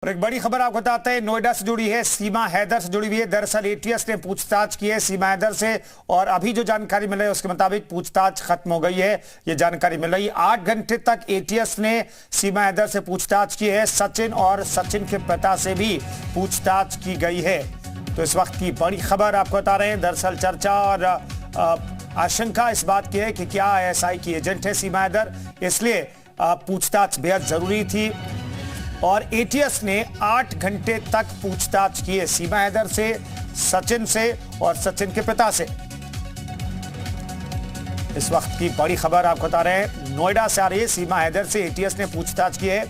और एक बड़ी खबर आपको बताते हैं, नोएडा से जुड़ी है, सीमा हैदर से जुड़ी हुई है। दरअसल एटीएस ने पूछताछ की है सीमा हैदर से और अभी जो जानकारी मिल रही है उसके मुताबिक पूछताछ खत्म हो गई है। ये जानकारी मिल रही है 8 घंटे तक एटीएस ने सीमा हैदर से पूछताछ की है। सचिन और सचिन के पिता से भी पूछताछ की गई है। तो इस वक्त की बड़ी खबर आपको बता रहे हैं। दरअसल चर्चा और आशंका इस बात की है कि क्या आईएसआई की एजेंट है सीमा हैदर, इसलिए पूछताछ बेहद जरूरी थी और एटीएस ने 8 घंटे तक पूछताछ की है सीमा हैदर से, सचिन से और सचिन के पिता से। इस वक्त की बड़ी खबर आपको बता रहे हैं, नोएडा से आ रही है। सीमा हैदर से एटीएस ने पूछताछ की है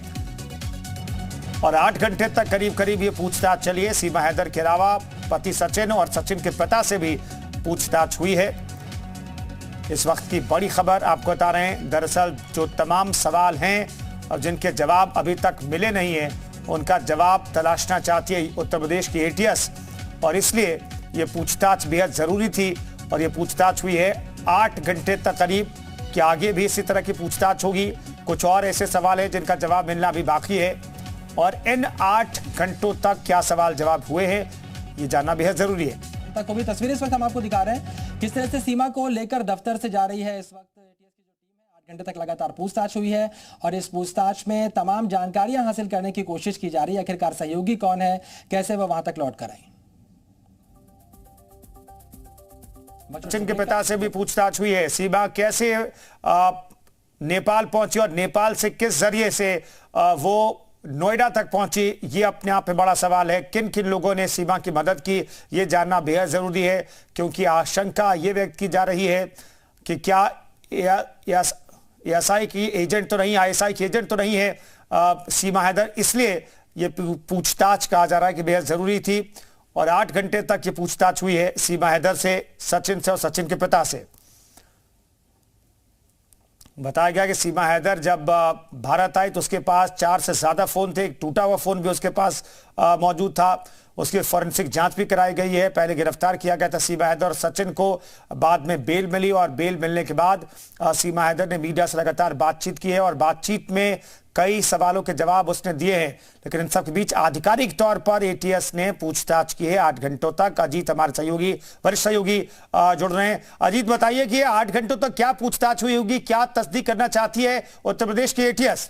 और 8 घंटे तक करीब ये पूछताछ चली है। सीमा हैदर के अलावा पति सचिन और सचिन के पिता से भी पूछताछ हुई है। इस वक्त की बड़ी खबर आपको बता रहे हैं। दरअसल जो तमाम सवाल हैं और जिनके जवाब अभी तक मिले नहीं हैं, उनका जवाब तलाशना चाहती है उत्तर प्रदेश की एटीएस और इसलिए ये पूछताछ बेहद जरूरी थी और ये पूछताछ हुई है 8 घंटे तक करीब। कि आगे भी इसी तरह की पूछताछ होगी, कुछ और ऐसे सवाल हैं जिनका जवाब मिलना भी बाकी है और इन 8 घंटों तक क्या सवाल जवाब हुए हैं ये जानना बेहद जरूरी है। को भी तस्वीरें इस वक्त हम आपको दिखा रहे हैं किस तरह से सीमा को लेकर दफ्तर से जा रही है। इस वक्त एटीएस की जो टीम है 8 घंटे तक लगातार पूछताछ हुई है और इस पूछताछ में तमाम जानकारियां हासिल करने की कोशिश की जा रही है। आखिरकार सहयोगी कौन है, कैसे वह वहां तक लौट कर आई। सचिन के पिता से भी पूछताछ हुई है। सीमा कैसे नेपाल पहुंची और नेपाल से किस जरिए से वो नोएडा तक पहुंची, ये अपने आप में बड़ा सवाल है। किन किन लोगों ने सीमा की मदद की, ये जानना बेहद जरूरी है क्योंकि आशंका ये व्यक्त की जा रही है कि क्या आईएसआई की एजेंट तो नहीं, आईएसआई की एजेंट तो नहीं है सीमा हैदर, इसलिए ये पूछताछ कहा जा रहा है कि बेहद जरूरी थी और 8 घंटे तक ये पूछताछ हुई है सीमा हैदर से, सचिन से और सचिन के पिता से। बताया गया कि सीमा हैदर जब भारत आई तो उसके पास 4 से ज्यादा फोन थे, एक टूटा हुआ फोन भी उसके पास मौजूद था। उसकी फॉरेंसिक जांच भी कराई गई है। पहले गिरफ्तार किया गया था सीमा हैदर और सचिन को, बाद में बेल मिली और बेल मिलने के बाद सीमा हैदर ने मीडिया से लगातार बातचीत की है और बातचीत में कई सवालों के जवाब उसने दिए हैं। लेकिन इन सब के बीच आधिकारिक तौर पर एटीएस ने पूछताछ की है 8 घंटों तक। अजीत हमारे सहयोगी, वरिष्ठ सहयोगी जुड़ रहे हैं। अजीत बताइए कि 8 घंटों तक क्या पूछताछ हुई होगी, क्या तस्दीक करना चाहती है उत्तर प्रदेश की एटीएस?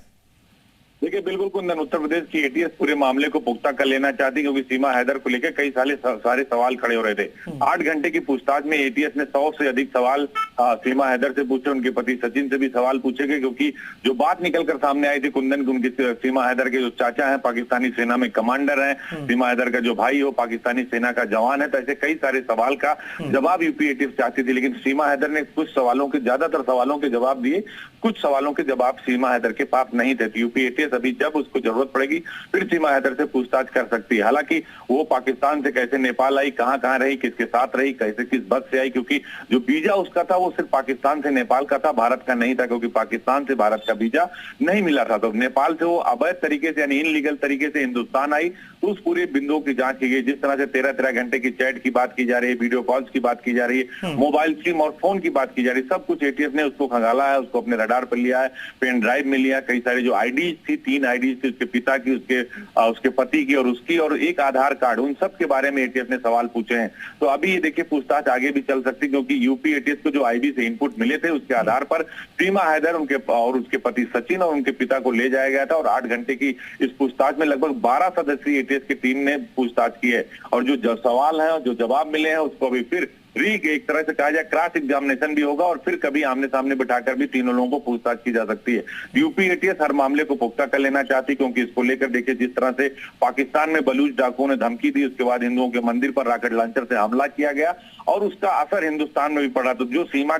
देखिए बिल्कुल कुंदन, उत्तर प्रदेश की एटीएस पूरे मामले को पुख्ता कर लेना चाहती क्योंकि सीमा हैदर को लेकर कई सारे सवाल खड़े हो रहे थे। 8 घंटे की पूछताछ में एटीएस ने 100 से अधिक सवाल सीमा हैदर से पूछे, उनके पति सचिन से भी सवाल पूछे गए क्योंकि जो बात निकलकर सामने आई थी कुंदन की, उनकी सीमा हैदर के जो चाचा है पाकिस्तानी सेना में कमांडर है, सीमा हैदर का जो भाई हो पाकिस्तानी सेना का जवान है। तो ऐसे कई सारे सवाल का जवाब यूपी एटीएस चाहती थी, लेकिन सीमा हैदर ने कुछ सवालों के, ज्यादातर सवालों के जवाब दिए, कुछ सवालों के जवाब सीमा हैदर के पास नहीं थे। यूपी एटीएस अभी जब उसको जरूरत पड़ेगी फिर सीमा हैदर से पूछताछ कर सकती है। हालांकि वो पाकिस्तान से कैसे नेपाल आई, कहां कहां रही, किसके साथ रही, कैसे किस बस से आई, क्योंकि जो वीजा उसका था वो सिर्फ पाकिस्तान से नेपाल का था, भारत का नहीं था, क्योंकि पाकिस्तान से भारत का वीजा नहीं मिला था। तो नेपाल से वो अवैध तरीके से यानी इनलीगल तरीके से हिंदुस्तान आई। तो उस पूरे बिंदुओं की जांच की गई। जिस तरह से 13-13 घंटे की चैट की बात की जा रही है, वीडियो कॉल्स की बात की जा रही है, मोबाइल सिम और फोन की बात की जा रही है, सब कुछ एटीएस ने उसको खंगाला है, उसको अपने रडार पर लिया है, पेन ड्राइव में लिया। कई सारे जो आईडीज थी, 3 आईडीज थी, उसके पिता की, उसके पति की और उसकी, और एक आधार कार्ड, उन सब के बारे में एटीएस ने सवाल पूछे हैं। तो अभी ये देखिए पूछताछ आगे भी चल सकती क्योंकि यूपी एटीएस को जो आईबी से इनपुट मिले थे उसके आधार पर सीमा हैदर उनके और उसके पति सचिन और उनके पिता को ले जाया गया था और 8 घंटे की इस पूछताछ में लगभग 12 सदस्यीय एटीएस की टीम ने पूछताछ की है और जो सवाल है, जो जवाब मिले हैं, उसको अभी फिर एक तरह से कहा जाए क्रॉस एग्जामिनेशन भी होगा और फिर कभी आमने सामने बिठाकर भी तीनों लोगों को पूछताछ की जा सकती है। यूपी एटीएस हर मामले को पुख्ता कर लेना चाहती क्योंकि इसको लेकर देखिए जिस तरह से पाकिस्तान में बलूच डाकुओं ने धमकी दी, उसके बाद हिंदुओं के मंदिर पर रॉकेट लॉन्चर से हमला किया गया और उसका असर हिंदुस्तान में भी पड़ा। तो जो सीमा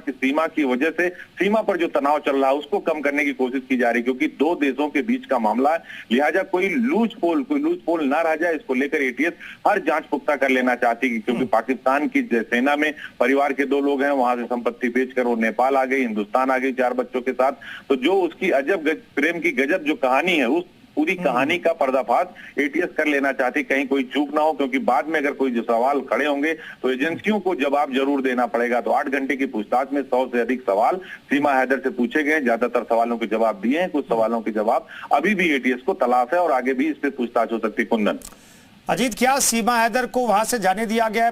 की वजह से सीमा पर जो तनाव चल रहा है उसको कम करने की कोशिश की जा रही क्योंकि 2 देशों के बीच का मामला है, लिहाजा कोई लूज पोल ना रह जाए, इसको लेकर एटीएस हर जांच पुख्ता कर लेना चाहती है क्योंकि पाकिस्तान की सेना में परिवार के 2 लोग हैं, वहां से संपत्ति बेचकर वो नेपाल आ गई, हिंदुस्तान आ गई 4 बच्चों के साथ। तो जो उसकी अजब प्रेम की गजब जो कहानी है, उस पूरी कहानी का पर्दाफाश एटीएस कर लेना चाहती, कहीं कोई चूक ना हो, क्योंकि बाद में अगर कोई जो सवाल खड़े होंगे तो एजेंसियों को जवाब जरूर देना पड़ेगा। तो 8 घंटे की पूछताछ में 100 से अधिक सवाल सीमा हैदर से पूछे गए, ज्यादातर सवालों के जवाब दिए हैं, कुछ सवालों के जवाब अभी भी एटीएस को तलाश है और आगे भी इस पे पूछताछ हो सकती है। कुंदन, अजीत, क्या सीमा हैदर को वहां से जाने दिया गया है?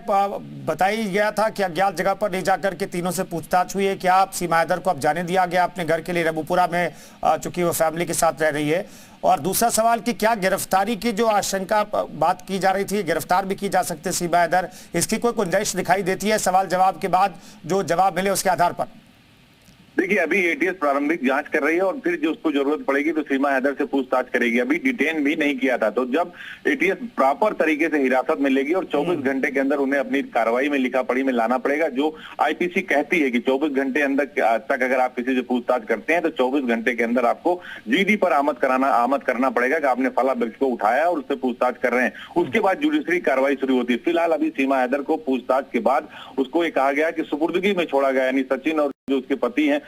बताई गया था कि अज्ञात जगह पर ले जाकर के तीनों से पूछताछ हुई है। क्या सीमा हैदर को अब जाने दिया गया अपने घर के लिए रबुपुरा में, चूंकि वो फैमिली के साथ रह रही है? और दूसरा सवाल कि क्या गिरफ्तारी की जो आशंका बात की जा रही थी, गिरफ्तार भी की जा सकती है सीमा हैदर, इसकी कोई गुंजाइश दिखाई देती है सवाल जवाब के बाद, जो जवाब मिले उसके आधार पर? देखिए, अभी एटीएस प्रारंभिक जांच कर रही है और फिर जो उसको जरूरत पड़ेगी तो सीमा हैदर से पूछताछ करेगी। अभी डिटेन भी नहीं किया था, तो जब एटीएस प्रॉपर तरीके से हिरासत में लेगी और 24 घंटे के अंदर उन्हें अपनी कार्रवाई में लिखा पढ़ी में लाना पड़ेगा। जो आईपीसी कहती है कि 24 घंटे अंदर तक अगर आप किसी से पूछताछ करते हैं तो 24 घंटे के अंदर आपको जीडी पर आमद करना पड़ेगा कि आपने फला व्यक्ति को उठाया और उससे पूछताछ कर रहे हैं। उसके बाद जुडिशरी कार्रवाई शुरू होती है। फिलहाल अभी सीमा हैदर को पूछताछ के बाद उसको ये कहा गया कि सुपुर्दगी में छोड़ा गया, यानी सचिन और जो उसके पति हैं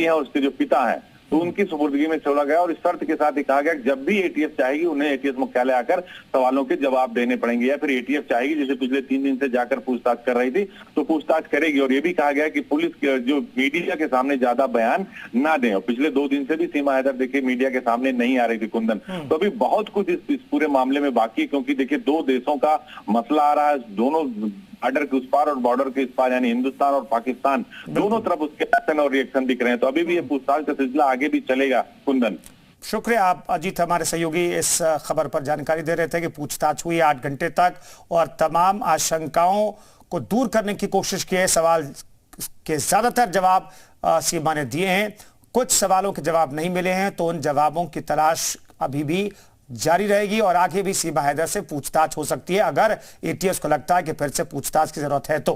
और उसके जो पिता हैं, तो उनकी सुपुर्दगी में छोड़ा गया और इस शर्त के साथ ही कहा गया कि जब भी एटीएस चाहेगी उन्हें एटीएस मुख्यालय आकर सवालों के जवाब देने पड़ेंगे, या फिर एटीएस चाहेगी जैसे पिछले 3 दिन से जाकर पूछताछ कर रही थी तो पूछताछ करेगी। और ये भी कहा गया कि पुलिस के जो मीडिया के सामने ज्यादा बयान ना दें। और पिछले 2 दिन से भी सीमा हैदर देखिए मीडिया के सामने नहीं आ रही थी। कुंदन, तो अभी बहुत कुछ इस पूरे मामले में बाकी है, क्योंकि देखिए 2 देशों का मसला आ रहा है, दोनों बॉर्डर के उस पार और बॉर्डर के इस पार, यानी हिंदुस्तान और पाकिस्तान, दोनों तरफ उसके एक्शन और रिएक्शन दिख रहे हैं। तो अभी भी ये पूछताछ का सिलसिला आगे भी चलेगा। कुंदन, शुक्रिया। आप अजीत हमारे सहयोगी इस खबर पर जानकारी दे रहे थे कि पूछताछ हुई 8 घंटे तक और तमाम आशंकाओं को दूर करने की कोशिश की है। सवाल के ज्यादातर जवाब सीमा ने दिए हैं, कुछ सवालों के जवाब नहीं मिले हैं, तो उन जवाबों की तलाश अभी भी जारी रहेगी और आगे भी सीमा हैदर से पूछताछ हो सकती है अगर एटीएस को लगता है कि फिर से पूछताछ की जरूरत है तो।